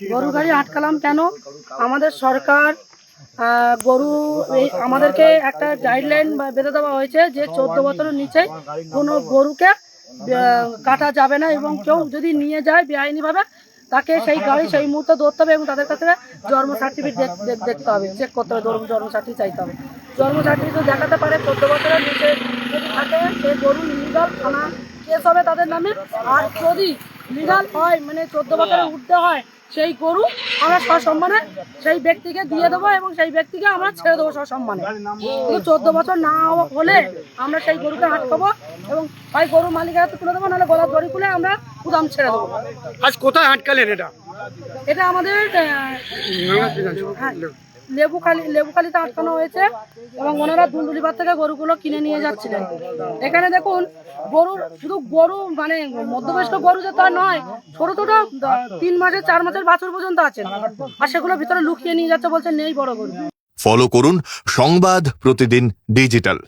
গরু গাড়ি আটকালাম কেন? আমাদের সরকার গরু আমাদেরকে একটা গাইডলাইন বেঁধে দেওয়া হয়েছে যে 14 বছরের নিচে কোনো গরুকে কাটা যাবে না, এবং কেউ যদি নিয়ে যায় বেআইনিভাবে তাকে সেই গাড়ি সেই মুহূর্তে ধরতে হবে এবং তাদের কাছে জন্ম সার্টিফিকেট দেখতে হবে, চেক করতে হবে, জন্ম সার্টিফিকেট চাইতে হবে। জন্ম সার্টিফিকেট দেখাতে পারে 14 বছরের নিচে যদি থাকে সেই গরু ইলিগাল, থানা কেস হবে তাদের নামে। আর যদি লিগাল হয়, মানে 14 বছরের উঠতে হয়, সেই গরু আমরা সসম্মানে সেই ব্যক্তিকে দিয়ে দেবো এবং সেই ব্যক্তিকে আমরা ছেড়ে দেবো সসম্মানে। কিন্তু 14 বছর না হলে আমরা সেই গরুকে আটকাবো এবং হয় গরু মালিকের হাতে তুলে দেবো, নাহলে গলার দড়ি খুলে আমরা গুদাম ছেড়ে দেবো। আজ কোথায় আটকালেন এটা? এটা আমাদের লেবুখালিতে আটকানো হয়েছে এবং ওনারা দুলদুলিপাড় থেকে গরুগুলো কিনে নিয়ে যাচ্ছিলেন। এখানে দেখুন গরুর শুধু গরু মানে মধ্যবয়স্ক গরু যে তা নয়, ছোট ছোট 3 মাসের 4 মাসের বাছুর পর্যন্ত আছেন, আর সেগুলো ভিতরে লুকিয়ে নিয়ে যাচ্ছে, বলছে নেই বড় গরু। ফলো করুন সংবাদ প্রতিদিন ডিজিটাল।